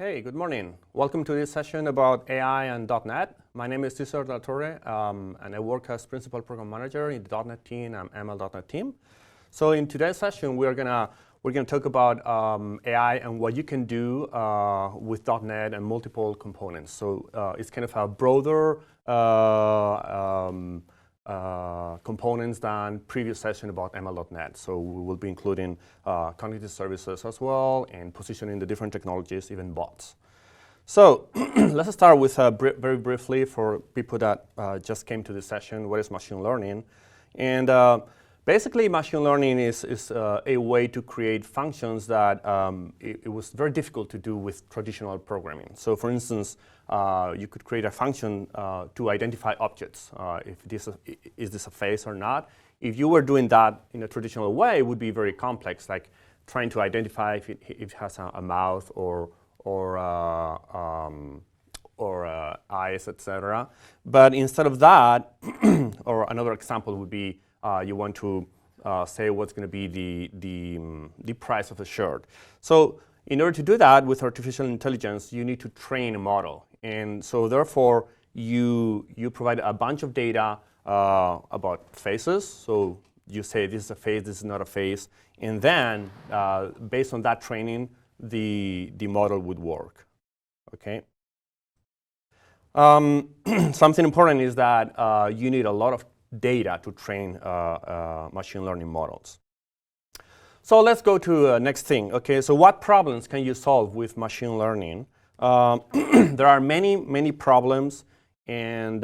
Hey, good morning. Welcome to this session about AI and .NET. My name is Cesar de la Torre, and I work as Principal Program Manager in the .NET team and ML.NET team. So in today's session, we're gonna talk about AI and what you can do with .NET and multiple components. So it's kind of a broader components than previous session about ML.NET. So we will be including cognitive services as well and positioning the different technologies, even bots. So let's start with very briefly for people that just came to this session, what is machine learning? And basically, machine learning is a way to create functions that it was very difficult to do with traditional programming. So for instance, you could create a function to identify objects, if is this a face or not. If you were doing that in a traditional way, it would be very complex, like trying to identify if it has a mouth or eyes, etc. But instead of that, or another example would be you want to say what's going to be the price of a shirt. So in order to do that with artificial intelligence, you need to train a model. And so therefore, you provide a bunch of data about faces. So you say this is a face, this is not a face. And then based on that training, the model would work. Okay. Something important is that you need a lot of data to train machine learning models. So let's go to the next thing. Okay, so what problems can you solve with machine learning? There are many problems, and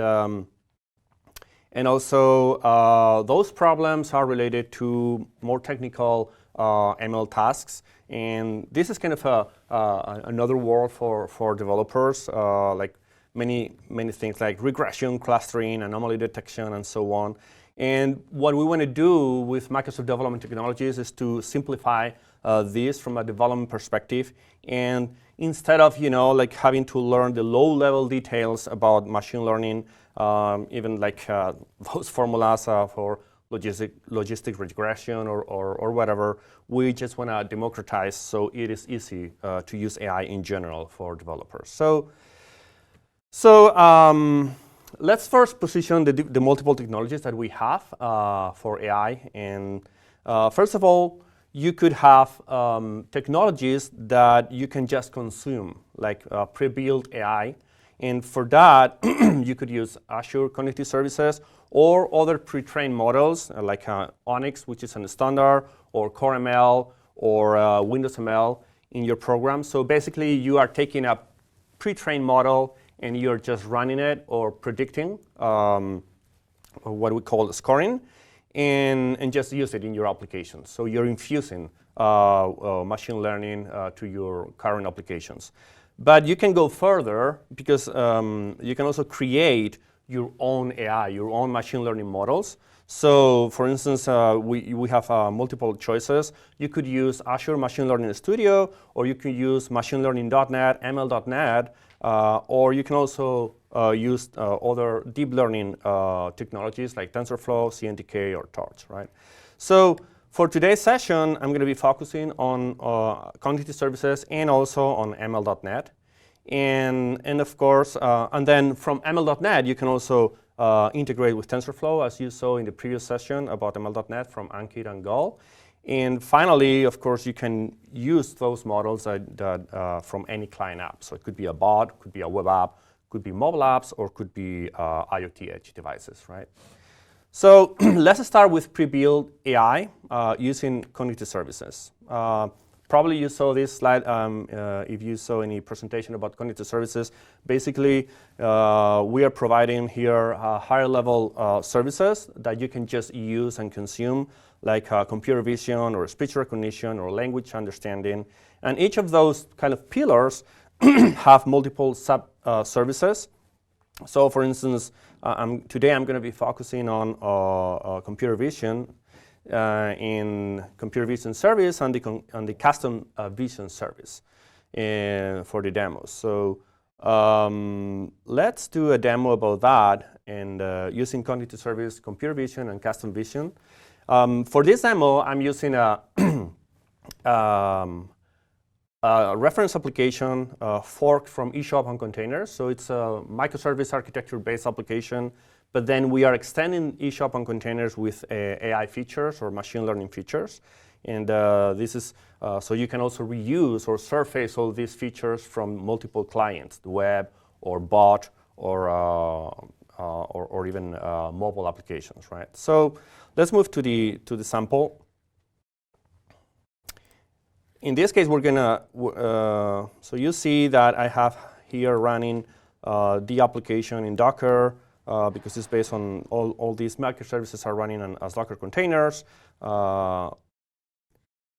also those problems are related to more technical ML tasks. And this is kind of another world for developers, like many things like regression, clustering, anomaly detection, and so on. And what we want to do with Microsoft Development Technologies is to simplify this from a development perspective. And instead of like having to learn the low-level details about machine learning, even like those formulas for logistic regression or whatever, we just want to democratize so it is easy to use AI in general for developers. So let's first position the multiple technologies that we have for AI. And first of all, you could have technologies that you can just consume, like pre-built AI. And for that, you could use Azure Cognitive Services or other pre-trained models like Onyx, which is a standard, or CoreML, or Windows ML in your program. So basically, you are taking a pre-trained model and you're just running it or predicting, or what we call scoring, and just use it in your application. So you're infusing machine learning to your current applications. But you can go further because you can also create your own AI, your own machine learning models. So for instance, we have multiple choices. You could use Azure Machine Learning Studio, or you can use Machine Learning.NET, ML.NET, or you can also use other deep learning technologies like TensorFlow, CNTK, or Torch, right? So for today's session, I'm going to be focusing on cognitive services and also on ML.NET. And of course, and then from ML.NET, you can also integrate with TensorFlow, as you saw in the previous session about ML.NET from Ankit and Gal. And finally, of course, you can use those models that from any client app. So it could be a bot, could be a web app, could be mobile apps, or could be IoT edge devices, right? So let's start with pre-built AI using cognitive services. Probably you saw this slide if you saw any presentation about cognitive services. Basically, we are providing here higher level services that you can just use and consume, like computer vision or speech recognition or language understanding. And each of those kind of pillars have multiple sub services. So for instance, today I'm going to be focusing on computer vision in computer vision service and the custom vision service for the demos. So let's do a demo about that and using cognitive service, computer vision, and custom vision. For this demo, I'm using a a reference application forked from eShop on containers. So it's a microservice architecture-based application, but then we are extending eShop on containers with AI features or machine learning features. And this is so you can also reuse or surface all these features from multiple clients, the web or bot or even mobile applications, right? So let's move to the sample. In this case, we're gonna so you see that I have here running the application in Docker because it's based on all these microservices are running as Docker containers.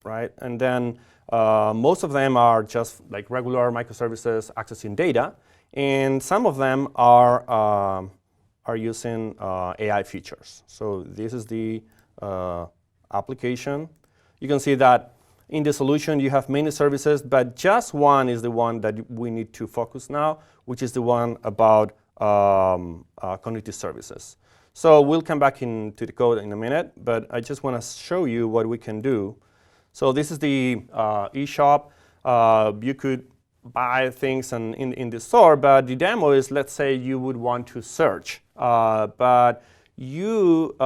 Right? And then most of them are just like regular microservices accessing data, and some of them are using AI features. So this is the application. You can see that in the solution you have many services, but just one is the one that we need to focus now, which is the one about cognitive services. So we'll come back into the code in a minute, but I just want to show you what we can do. So this is the eShop. You could buy things in the store, but the demo is, let's say you would want to search. But you,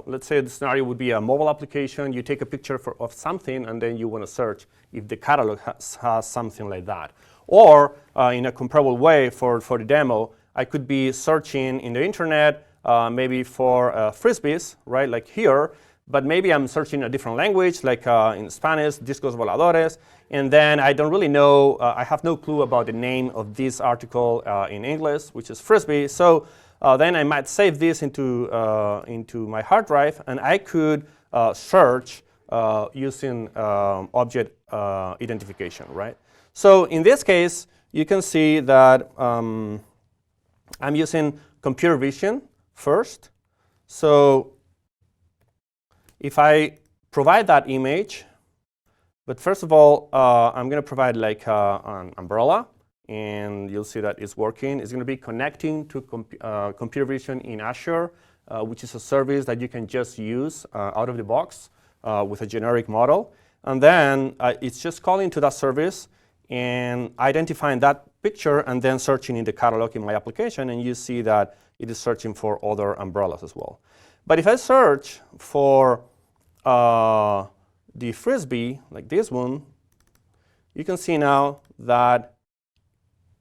let's say the scenario would be a mobile application. You take a picture of something, and then you want to search if the catalog has something like that. Or in a comparable way for the demo, I could be searching in the internet, maybe for frisbees, right, like here. But maybe I'm searching a different language, like in Spanish, discos voladores, and then I don't really know, I have no clue about the name of this article in English, which is frisbee. So then I might save this into my hard drive, and I could search using object identification, right? So in this case, you can see that I'm using computer vision first. So if I provide that image, but first of all, I'm going to provide like an umbrella, and you'll see that it's working. It's going to be connecting to computer vision in Azure, which is a service that you can just use out of the box with a generic model. And then it's just calling to that service and identifying that picture and then searching in the catalog in my application, and you see that it is searching for other umbrellas as well. But if I search for the frisbee, like this one, you can see now that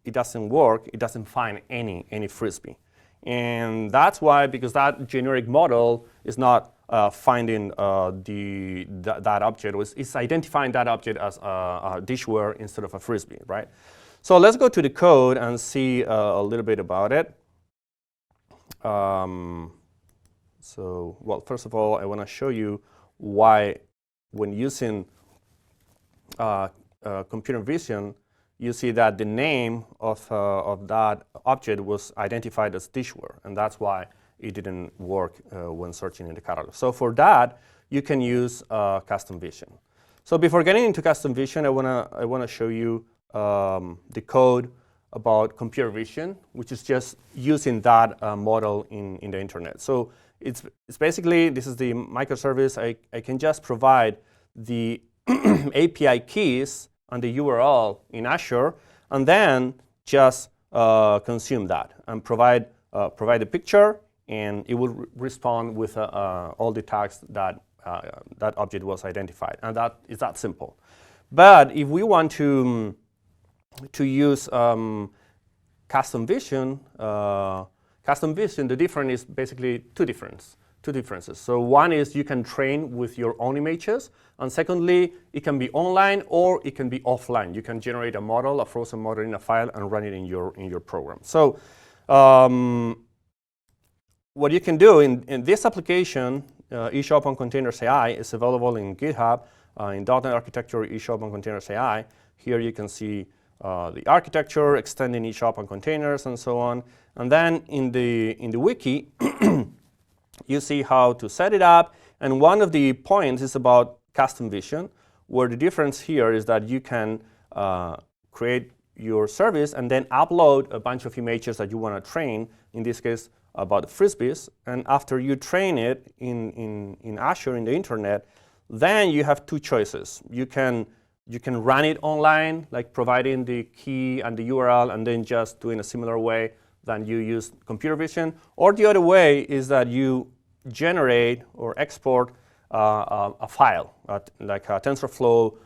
it doesn't work. It doesn't find any frisbee. And that's why, because that generic model is not finding that object. It's identifying that object as a dishware instead of a frisbee, right? So let's go to the code and see a little bit about it. So, well, first of all, I want to show you why, when using computer vision, you see that the name of that object was identified as dishware, and that's why it didn't work when searching in the catalog. So for that, you can use custom vision. So before getting into custom vision, I wanna show you the code about computer vision, which is just using that model in the internet. So it's basically, this is the microservice. I can just provide the API keys and the URL in Azure, and then just consume that and provide a picture, and it will respond with all the tags that that object was identified, and that is that simple. But if we want to use custom vision, the difference is basically two differences. So one is you can train with your own images, and secondly, it can be online or it can be offline. You can generate a model, a frozen model in a file, and run it in your program. So what you can do in this application, eShop on Containers AI is available in GitHub, in .NET Architecture eShop on Containers AI. Here you can see the architecture, extending eShop on containers, and so on. And then in the wiki, you see how to set it up. And one of the points is about custom vision, where the difference here is that you can create your service and then upload a bunch of images that you want to train, in this case about frisbees. And after you train it in Azure, in the internet, then you have two choices. You can You can run it online, like providing the key and the URL, and then just doing a similar way than you use computer vision. Or the other way is that you generate or export a file, like a TensorFlow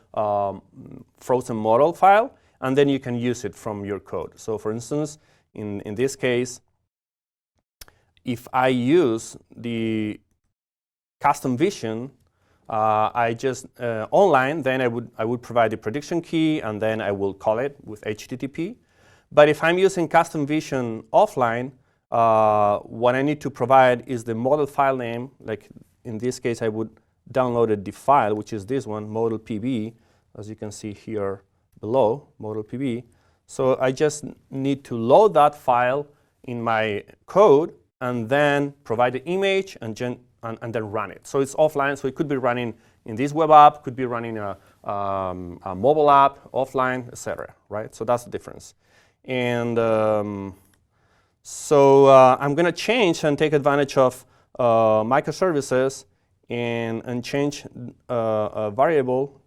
frozen model file, and then you can use it from your code. So for instance, in this case, if I use the custom vision, I just online, then I would provide the prediction key, and then I will call it with HTTP. But if I'm using custom vision offline, what I need to provide is the model file name. Like in this case, I would download the file, which is this one, model PB, as you can see here below, model PB. So I just need to load that file in my code, and then provide the image and then run it. So it's offline, so it could be running in this web app, could be running a mobile app, offline, etc. Right? So that's the difference. And so I'm going to change and take advantage of microservices and change a variable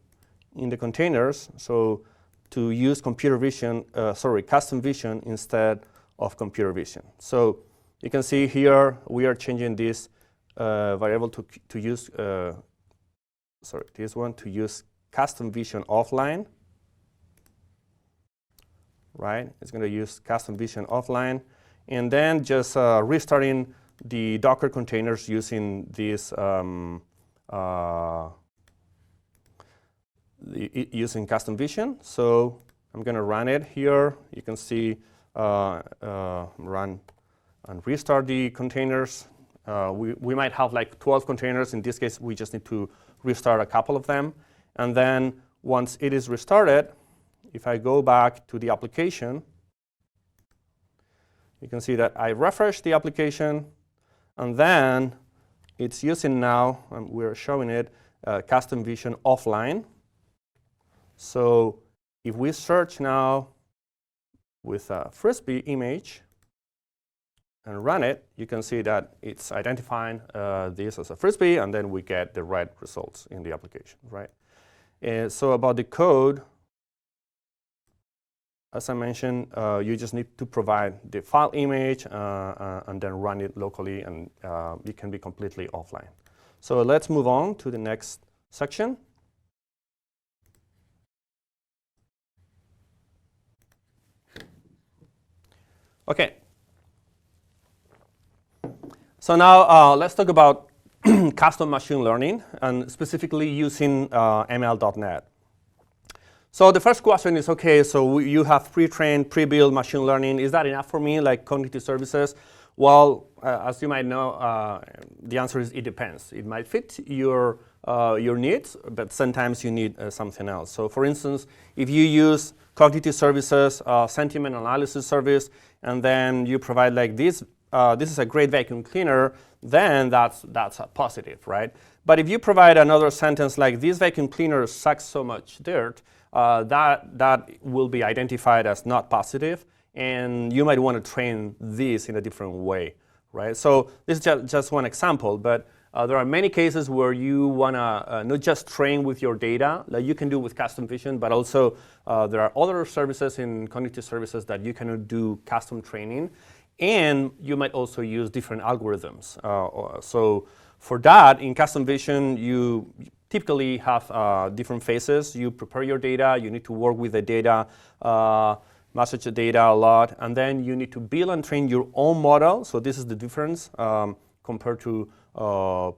in the containers. So to use custom vision instead of computer vision. So you can see here we are changing this variable to use this one to use custom vision offline. Right? It's going to use custom vision offline, and then just restarting the Docker containers using this using custom vision. So I'm going to run it here. You can see run and restart the containers. We might have like 12 containers. In this case, we just need to restart a couple of them. And then once it is restarted, if I go back to the application, you can see that I refresh the application, and then it's using now, and we're showing it, custom vision offline. So if we search now with a Frisbee image and run it, you can see that it's identifying this as a Frisbee, and then we get the right results in the application, right? So about the code, as I mentioned, you just need to provide the file image and then run it locally, and it can be completely offline. So let's move on to the next section. Okay. So now let's talk about custom machine learning, and specifically using ML.NET. So the first question is, okay, so you have pre-trained, pre-built machine learning. Is that enough for me, like cognitive services? Well, as you might know, the answer is it depends. It might fit your needs, but sometimes you need something else. So for instance, if you use cognitive services, sentiment analysis service, and then you provide like this, this is a great vacuum cleaner, then that's a positive, right? But if you provide another sentence like this vacuum cleaner sucks so much dirt, that will be identified as not positive, and you might want to train this in a different way, right? So this is just one example, but there are many cases where you want to not just train with your data, like you can do with custom vision, but also there are other services in cognitive services that you can do custom training, and you might also use different algorithms. So for that, in custom vision, you typically have different phases. You prepare your data, you need to work with the data, massage the data a lot, and then you need to build and train your own model. So this is the difference compared to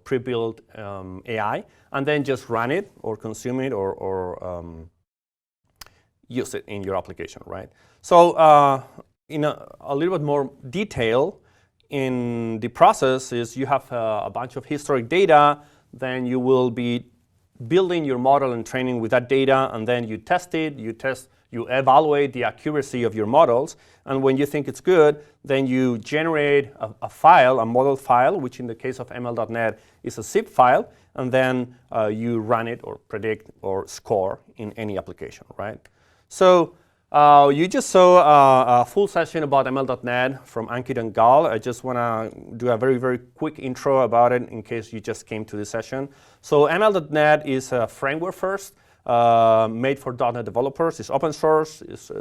pre-built AI, and then just run it or consume it or use it in your application, right? So in a little bit more detail in the process is you have a bunch of historic data, then you will be building your model and training with that data, and then you test it, you evaluate the accuracy of your models, and when you think it's good, then you generate a file, a model file, which in the case of ML.NET is a zip file, and then you run it or predict or score in any application, right? So you just saw a full session about ML.NET from Ankit and Gal. I just want to do a very, very quick intro about it in case you just came to this session. So ML.NET is a framework first. made for .NET developers. It's open source. It's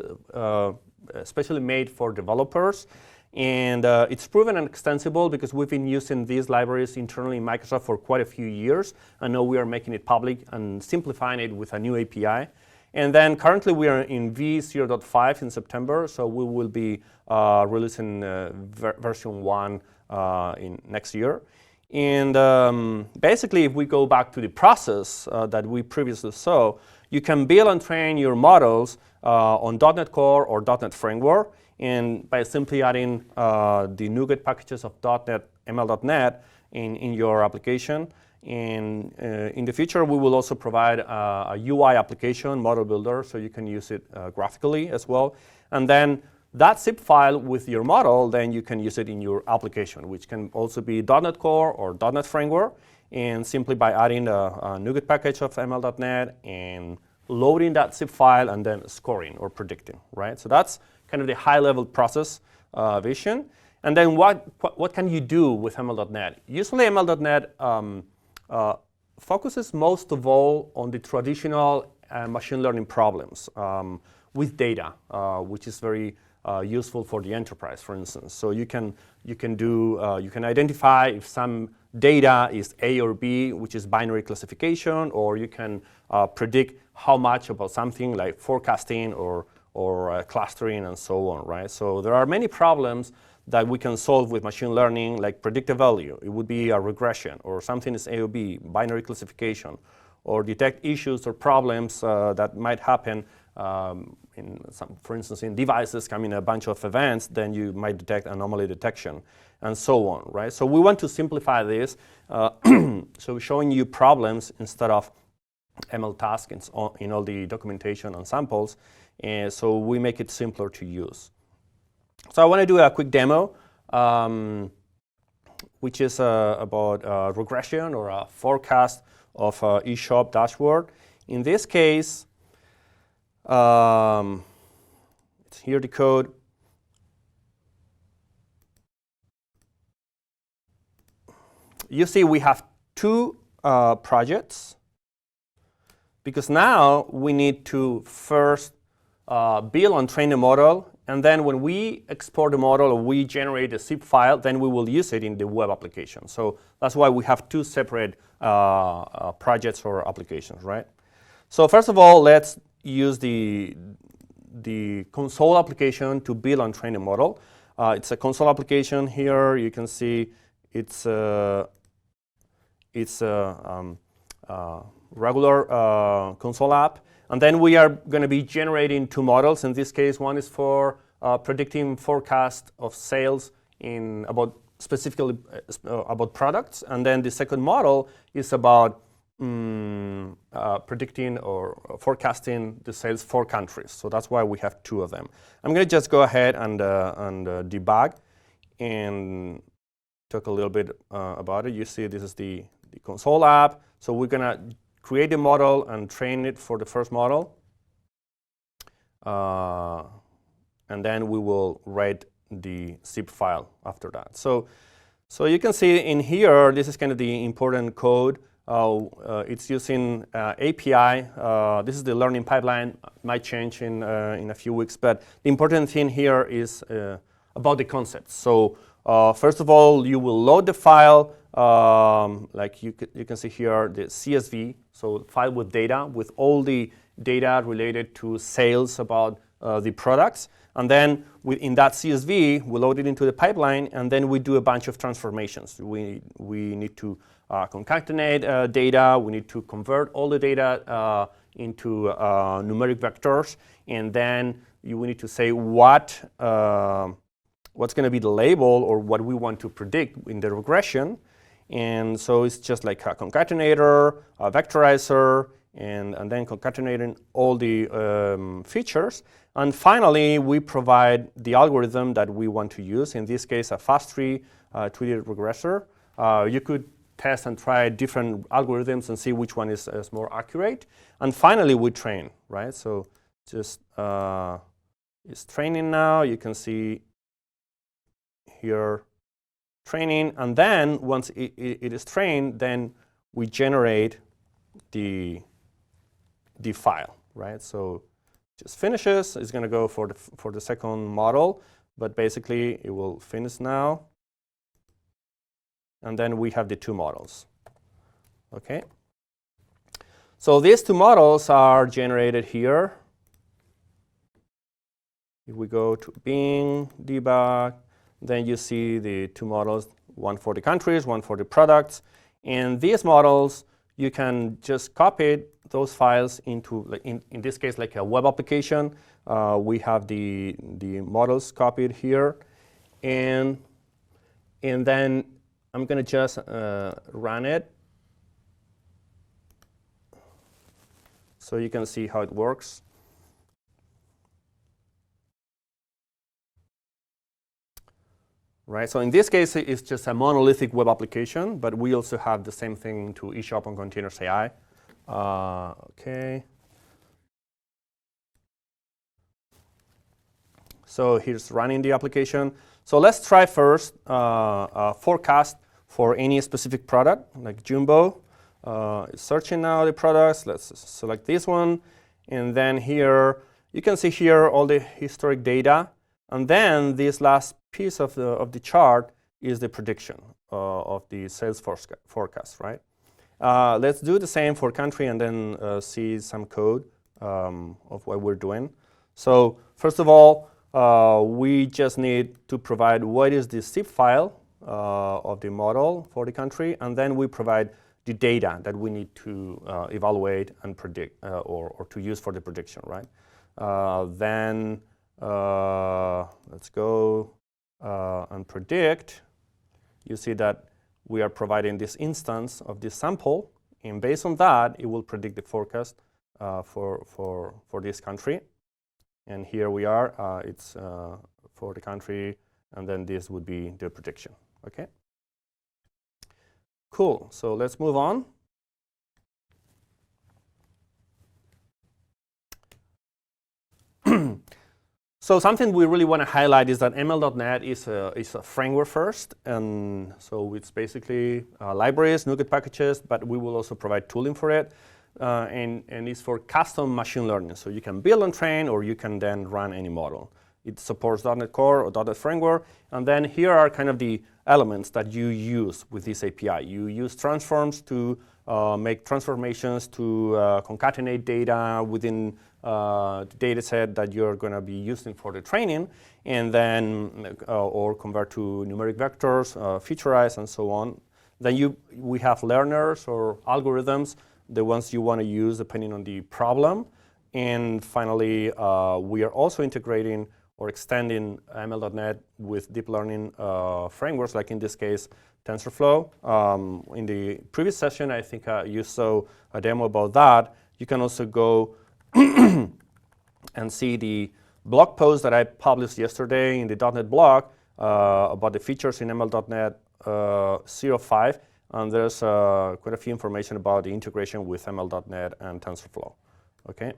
especially made for developers. And it's proven and extensible because we've been using these libraries internally in Microsoft for quite a few years. And now we are making it public and simplifying it with a new API. And then currently we are in v0.5 in September, so we will be releasing version 1 in next year. And basically, if we go back to the process that we previously saw, you can build and train your models on .NET Core or .NET Framework, and by simply adding the NuGet packages of .NET, ML.NET in your application. And in the future, we will also provide a UI application model builder, so you can use it graphically as well. And then that zip file with your model, then you can use it in your application, which can also be .NET Core or .NET Framework. And simply by adding a NuGet package of ML.NET and loading that zip file and then scoring or predicting, right? So that's kind of the high-level process vision. And then what can you do with ML.NET? Usually ML.NET focuses most of all on the traditional machine learning problems with data, which is very useful for the enterprise, for instance. So you can identify if some data is A or B, which is binary classification, or you can predict how much about something like forecasting or clustering and so on, right? So there are many problems that we can solve with machine learning, like predictive value. It would be a regression, or something is A or B, binary classification, or detect issues or problems that might happen for instance, in devices coming a bunch of events, then you might detect anomaly detection, and so on, right? So we want to simplify this, so showing you problems instead of ML tasks in all the documentation and samples, and so we make it simpler to use. So I want to do a quick demo, which is about regression or a forecast of eShop dashboard. In this case, here the code. You see we have two projects, because now we need to first build and train the model, and then when we export the model or we generate a zip file, then we will use it in the web application. So that's why we have two separate projects or applications, right? So first of all, let's use the console application to build and train a model. It's a console application here. You can see it's a regular console app. And then we are going to be generating two models. In this case, one is for predicting forecast of sales specifically about products. And then the second model is about predicting or forecasting the sales for countries. So that's why we have two of them. I'm going to just go ahead and debug and talk a little bit about it. You see this is the console app. So we're going to create a model and train it for the first model. And then we will write the zip file after that. So you can see in here, this is kind of the important code. It's using API. This is the learning pipeline. Might change in a few weeks, but the important thing here is about the concepts. So first of all, you will load the file, like you can see here, the CSV, so file with data, with all the data related to sales about the products. And then in that CSV, we load it into the pipeline, and then we do a bunch of transformations. We need to concatenate data. We need to convert all the data into numeric vectors, and then we need to say what's going to be the label or what we want to predict in the regression. And so it's just like a concatenator, a vectorizer, and then concatenating all the features. And finally, we provide the algorithm that we want to use. In this case, a fast-tree 3D regressor. You could test and try different algorithms and see which one is more accurate. And finally, we train, right? So just it's training now. You can see here training. And then once it is trained, then we generate the the file, right? So just finishes. It's going to go for the second model, but basically it will finish now. And then we have the two models. Okay. So these two models are generated here. If we go to Bing, debug, then you see the two models, one for the countries, one for the products. And these models, you can just copy those files into, like in this case, like a web application. We have the models copied here. And then I'm going to just run it so you can see how it works. Right, so in this case, it's just a monolithic web application, but we also have the same thing to eShop on Containers AI. Okay. So here's running the application. So let's try first a forecast for any specific product, like Jumbo. It's searching now the products. Let's select this one. And then here, you can see here all the historic data. And then this last piece of the chart is the prediction of the sales forecast, right? Let's do the same for country and then see some code of what we're doing. So first of all, we just need to provide what is the zip file of the model for the country, and then we provide the data that we need to evaluate and predict or to use for the prediction, right? Then let's go and predict. You see that we are providing this instance of this sample, and based on that, it will predict the forecast for this country. And here we are. It's for the country, and then this would be the prediction. Okay. Cool. So let's move on. So something we really want to highlight is that ML.NET is a framework first, and so it's basically libraries, NuGet packages, but we will also provide tooling for it, and it's for custom machine learning. So you can build and train, or you can then run any model. It supports .NET Core or .NET Framework, and then here are kind of the elements that you use with this API. You use transforms to make transformations to concatenate data within the data set that you're going to be using for the training, and then or convert to numeric vectors, featureize, and so on. Then we have learners or algorithms, the ones you want to use depending on the problem. And finally, we are also integrating or extending ML.NET with deep learning frameworks, like in this case, TensorFlow. In the previous session, I think you saw a demo about that. You can also go and see the blog post that I published yesterday in the .NET blog about the features in ML.NET 0.5. And there's quite a few information about the integration with ML.NET and TensorFlow. Okay.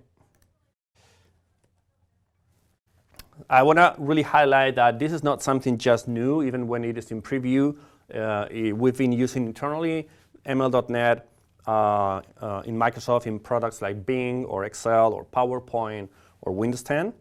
I want to really highlight that this is not something just new, even when it is in preview. We've been using internally ML.NET in Microsoft in products like Bing or Excel or PowerPoint or Windows 10.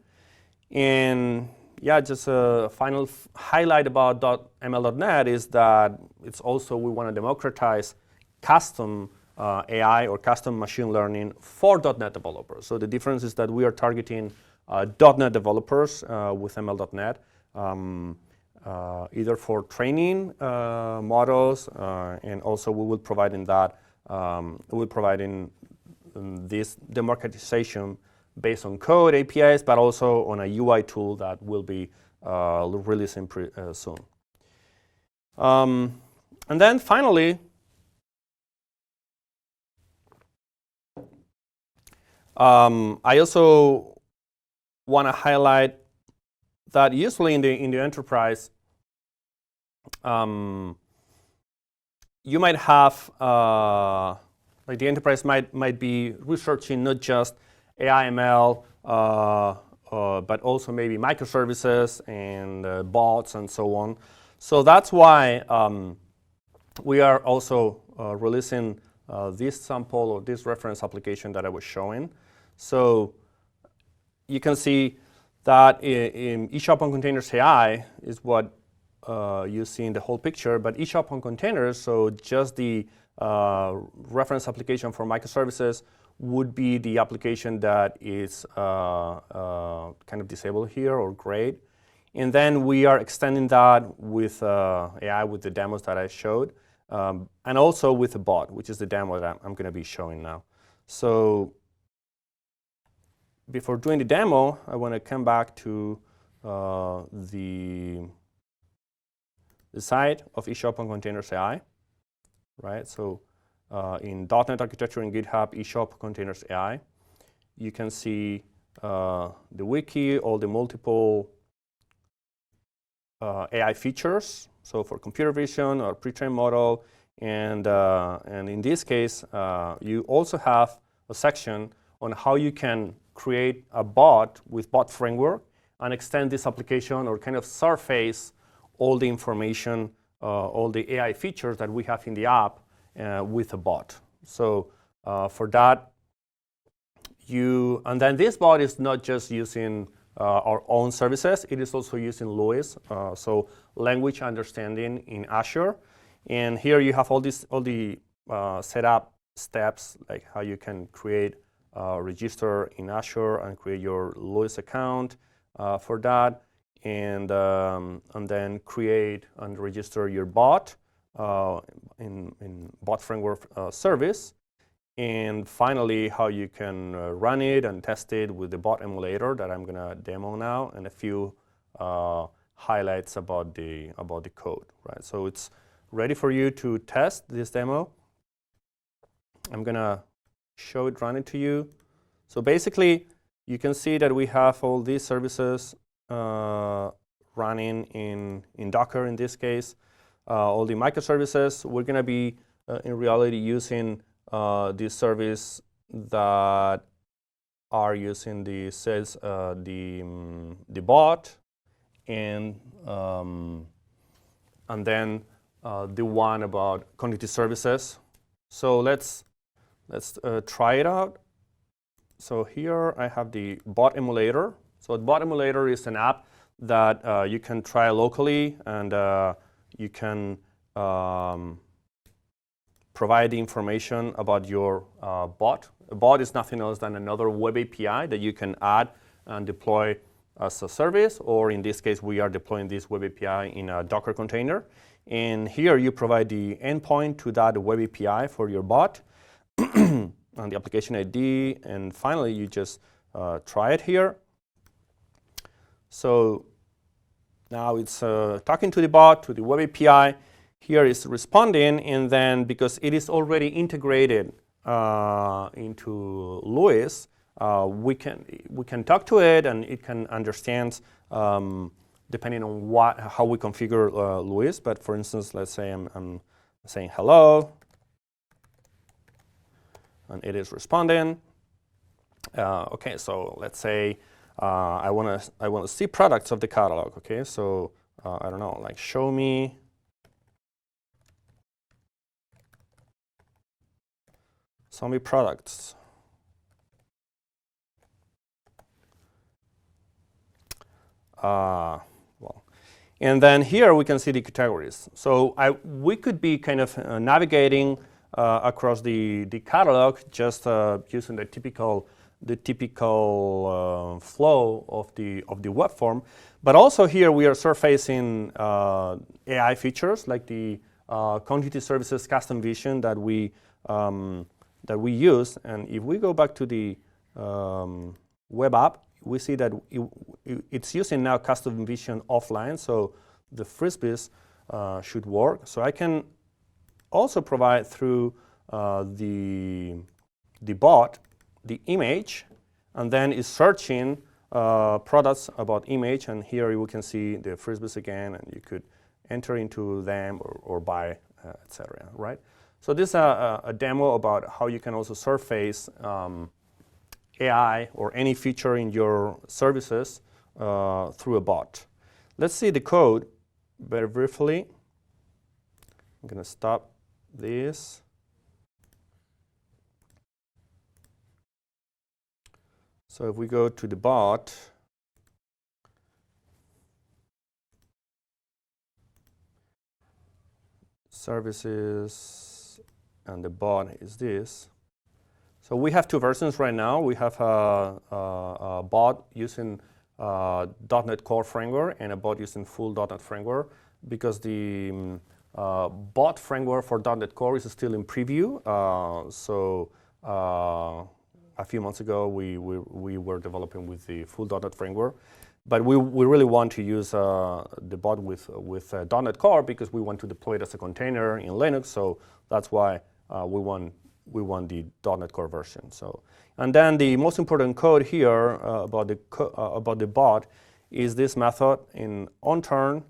And yeah, just a final highlight about ML.NET is that it's also, we want to democratize custom AI or custom machine learning for .NET developers. So the difference is that we are targeting .NET developers with ML.NET, either for training models, and also we will provide in that, this democratization based on code, APIs, but also on a UI tool that will be releasing soon. And then finally, I also want to highlight that usually in the enterprise, you might have like the enterprise might be researching not just AI, ML, but also maybe microservices and bots and so on. So that's why we are also releasing this sample or this reference application that I was showing. So you can see that in eShop on Containers AI is what you see in the whole picture, but eShop on Containers, so just the reference application for microservices would be the application that is kind of disabled here or grayed. And then we are extending that with AI with the demos that I showed, and also with a bot, which is the demo that I'm going to be showing now. So before doing the demo, I want to come back to the site of eShop on Containers AI, right? So in .NET architecture in GitHub, eShop Containers AI, you can see the wiki, all the multiple AI features. So for computer vision or pre-trained model, and in this case, you also have a section on how you can create a bot with bot framework and extend this application or kind of surface all the information, all the AI features that we have in the app with a bot. So for that, and then this bot is not just using our own services, it is also using LUIS, so language understanding in Azure. And here you have all the setup steps, like how you can create register in Azure and create your LUIS account for that, and then create and register your bot in bot framework service. And finally, how you can run it and test it with the bot emulator that I'm going to demo now, and a few highlights about the code. Right. So it's ready for you to test this demo. I'm going to show it running to you. So basically, you can see that we have all these services running in Docker in this case. All the microservices, we're going to be in reality using this service that are using the sales, the bot, and then the one about cognitive services. So let's try it out. So here I have the bot emulator. So the bot emulator is an app that you can try locally, and you can provide the information about your bot. A bot is nothing else than another web API that you can add and deploy as a service, or in this case, we are deploying this web API in a Docker container. And here you provide the endpoint to that web API for your bot and the application ID. And finally, you just try it here. So now it's talking to the bot, to the web API. Here is responding, and then because it is already integrated into LUIS, we can talk to it, and it can understand depending on how we configure LUIS. But for instance, let's say I'm saying hello, and it is responding. Okay, so let's say I want to see products of the catalog. Okay, so I don't know, like show me products. And then here we can see the categories. So we could be kind of navigating across the catalog, just using the typical flow of the web form. But also here we are surfacing AI features like the cognitive services custom vision that we use. And if we go back to the web app, we see that it's using now custom vision offline, so the frisbees should work. So I can also provide through the bot the image, and then is searching products about image. And here you can see the frisbees again, and you could enter into them or buy, etc. Right? So this is a demo about how you can also surface AI or any feature in your services through a bot. Let's see the code very briefly. I'm going to stop this. So if we go to the bot, services, and the bot is this. So we have two versions right now. We have a bot using .NET Core framework and a bot using full .NET framework, because the bot framework for .NET Core is still in preview. A few months ago, we were developing with the full .NET framework, but we really want to use the bot with .NET Core because we want to deploy it as a container in Linux. So that's why we want the .NET Core version. So, and then the most important code here about the bot is this method in onTurn,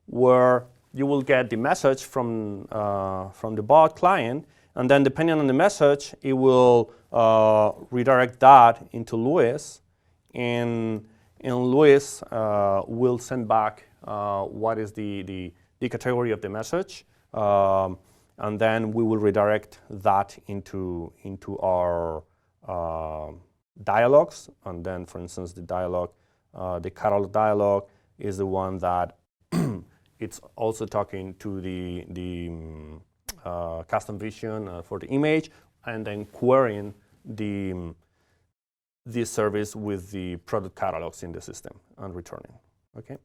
where you will get the message from the bot client, and then depending on the message, it will redirect that into Luis, and Luis will send back what is the category of the message, and then we will redirect that into our dialogues. And then, for instance, the dialogue, the catalog dialogue, is the one that it's also talking to the custom vision for the image, and then querying this service with the product catalogs in the system and returning. Okay.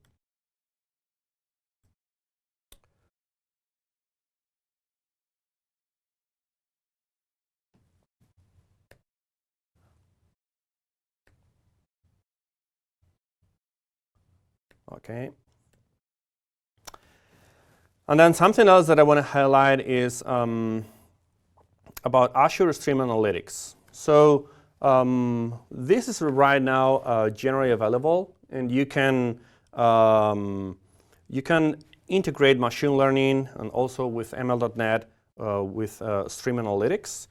Okay. And then something else that I want to highlight is about Azure Stream Analytics. So this is right now generally available, and you can integrate machine learning and also with ML.NET with Stream Analytics.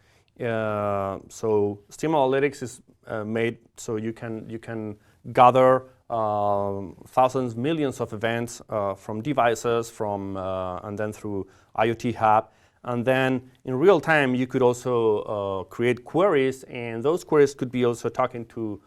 So Stream Analytics is made so you can gather thousands, millions of events from devices, and then through IoT Hub. And then in real time, you could also create queries, and those queries could be also talking to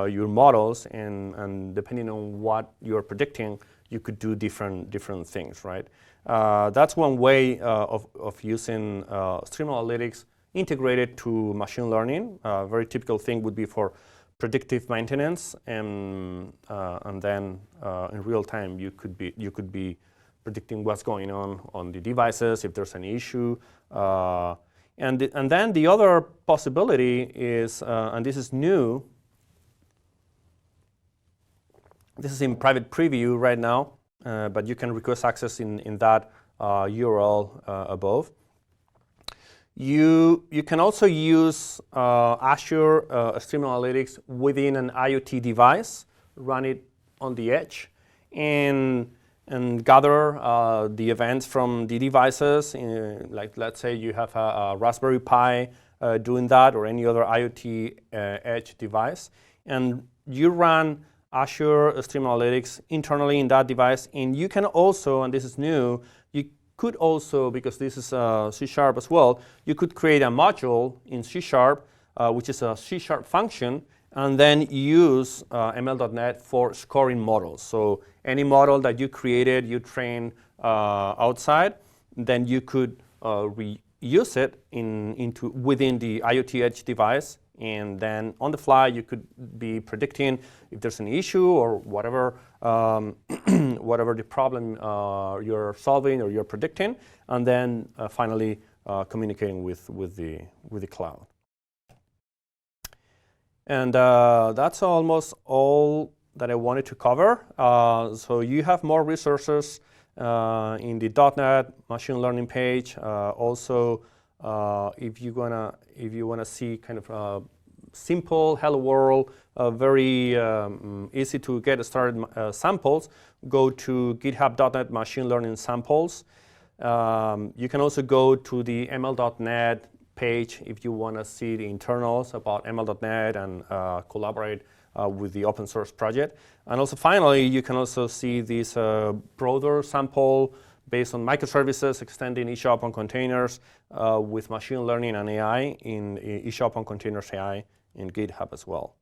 your models, and depending on what you're predicting, you could do different things, right? That's one way of using Stream Analytics integrated to machine learning. A very typical thing would be for predictive maintenance, and then in real time you could be predicting what's going on the devices, if there's any issue, and then the other possibility is, and this is new. This is in private preview right now, but you can request access in that URL above. You can also use Azure Stream Analytics within an IoT device, run it on the edge, and gather the events from the devices. Like, let's say you have a Raspberry Pi doing that, or any other IoT edge device, and you run Azure Stream Analytics internally in that device. And you can also, and this is new, you could also, because this is C# as well, you could create a module in C#, which is a C# function, and then use ML.NET for scoring models. So any model that you created, you train outside, then you could reuse it within the IoT edge device, and then on the fly you could be predicting if there's an issue or whatever whatever the problem you're solving or you're predicting, and then finally communicating with the cloud. And that's almost all that I wanted to cover. So you have more resources in the .NET machine learning page. Also, if you wanna see kind of simple hello world, very easy to get started samples, go to github.net machine learning samples. You can also go to the ML.NET page if you want to see the internals about ML.NET and collaborate with the open source project. And also finally, you can also see this broader sample based on microservices extending eShop on containers with machine learning and AI in eShop on containers AI in GitHub as well.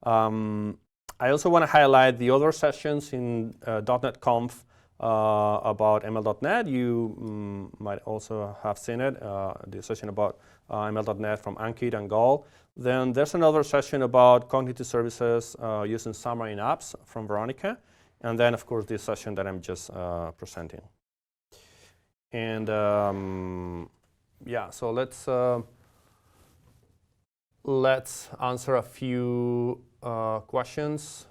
I also want to highlight the other sessions in .NET Conf about ML.NET. You might also have seen it, the session about ML.NET from Ankit and Gal. Then there's another session about cognitive services using Xamarin Apps from Veronica. And then, of course, this session that I'm just presenting. And yeah, so let's answer a few questions.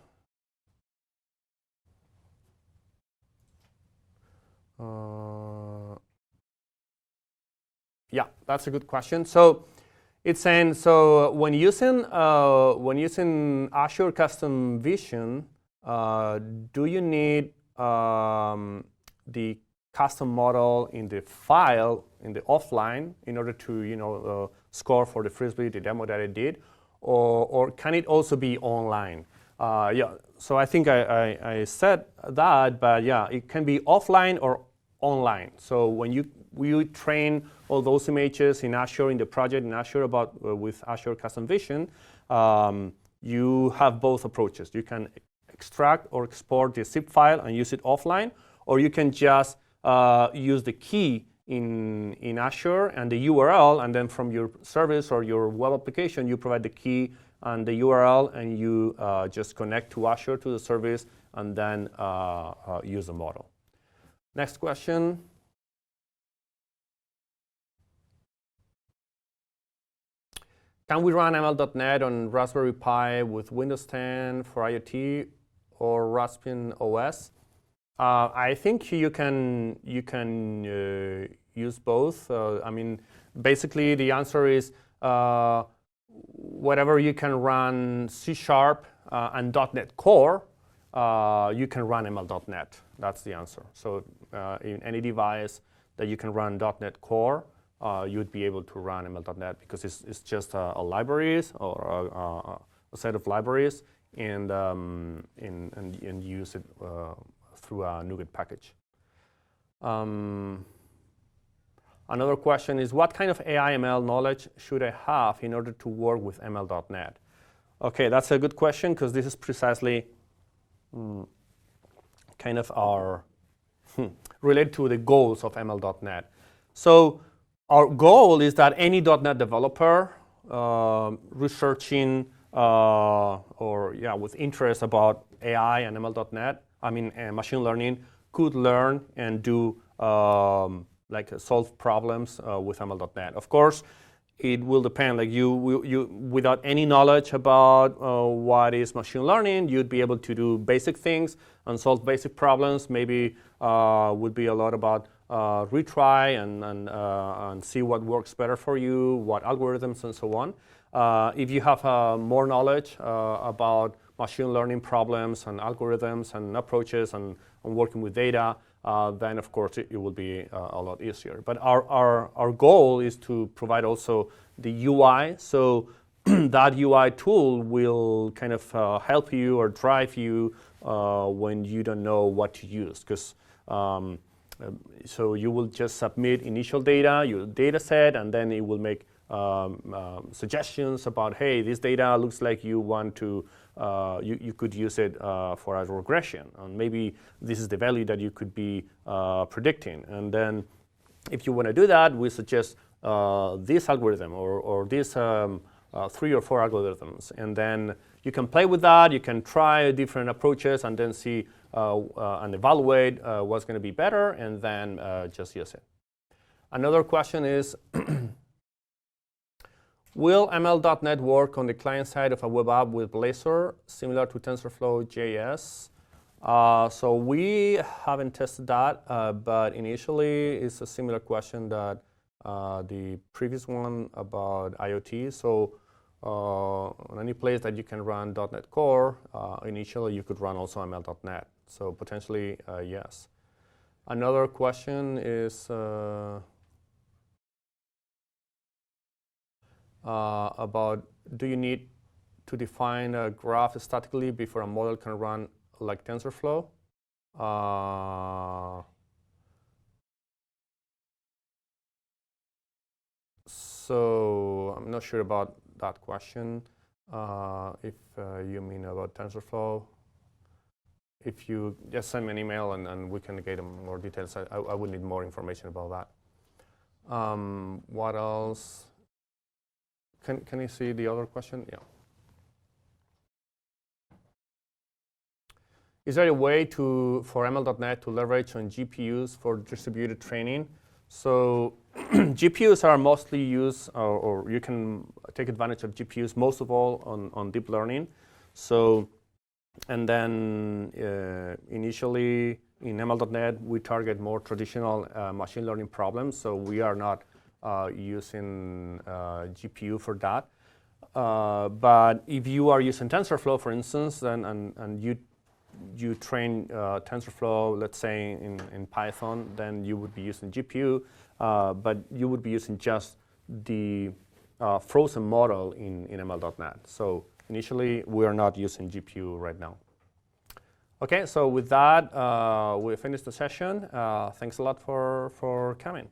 Yeah, that's a good question. So it's saying, so when using Azure Custom Vision, do you need the custom model in the file, in the offline, in order to score for the Frisbee, the demo that I did, or can it also be online? Yeah, so I think I said that, but yeah, it can be offline or online. So when you train all those images in Azure, in the project in Azure with Azure Custom Vision, you have both approaches. You can extract or export the zip file and use it offline, or you can just use the key in Azure and the URL, and then from your service or your web application, you provide the key and the URL, and you just connect to Azure, to the service, and then use the model. Next question. Can we run ML.NET on Raspberry Pi with Windows 10 for IoT or Raspbian OS? I think you can use both. I mean, basically the answer is whatever you can run C# and .NET Core, you can run ML.NET. That's the answer. So in any device that you can run .NET Core, you'd be able to run ML.NET because it's just a libraries or a set of libraries, and use it through a NuGet package. Another question is, what kind of AI ML knowledge should I have in order to work with ML.NET? Okay, that's a good question, because this is precisely kind of our related to the goals of ML.NET. So our goal is that any .NET developer researching with interest about AI and ML.NET, machine learning, could learn and do solve problems with ML.NET. Of course, it will depend. Like you without any knowledge about what is machine learning, you'd be able to do basic things and solve basic problems. Maybe would be a lot about retry and see what works better for you, what algorithms and so on. If you have more knowledge about machine learning problems and algorithms and approaches and working with data, then of course it will be a lot easier. But our goal is to provide also the UI, so that UI tool will kind of help you or drive you when you don't know what to use. Because so you will just submit initial data, your data set, and then it will make suggestions about, hey, this data looks like you want to, you could use it for a regression, and maybe this is the value that you could be predicting. And then if you want to do that, we suggest this algorithm or these 3 or 4 algorithms. And then you can play with that, you can try different approaches and then see and evaluate what's going to be better, and then just use it. Another question is, will ML.NET work on the client side of a web app with Blazor, similar to TensorFlow JS? So we haven't tested that, but initially it's a similar question that the previous one about IoT. So on any place that you can run .NET Core, initially you could run also ML.NET. So potentially, yes. Another question is about, do you need to define a graph statically before a model can run like TensorFlow? So I'm not sure about that question. If you mean about TensorFlow, if you just send me an email and we can get more details, I would need more information about that. What else? Can you see the other question? Yeah. Is there a way for ML.NET to leverage on GPUs for distributed training? So GPUs are mostly used, or you can take advantage of GPUs most of all on deep learning. So, and then initially in ML.NET, we target more traditional machine learning problems. So we are not using GPU for that. But if you are using TensorFlow, for instance, and you train TensorFlow, let's say in Python, then you would be using GPU, but you would be using just the frozen model in ML.NET. So initially, we are not using GPU right now. Okay, so with that, we finished the session. Thanks a lot for coming.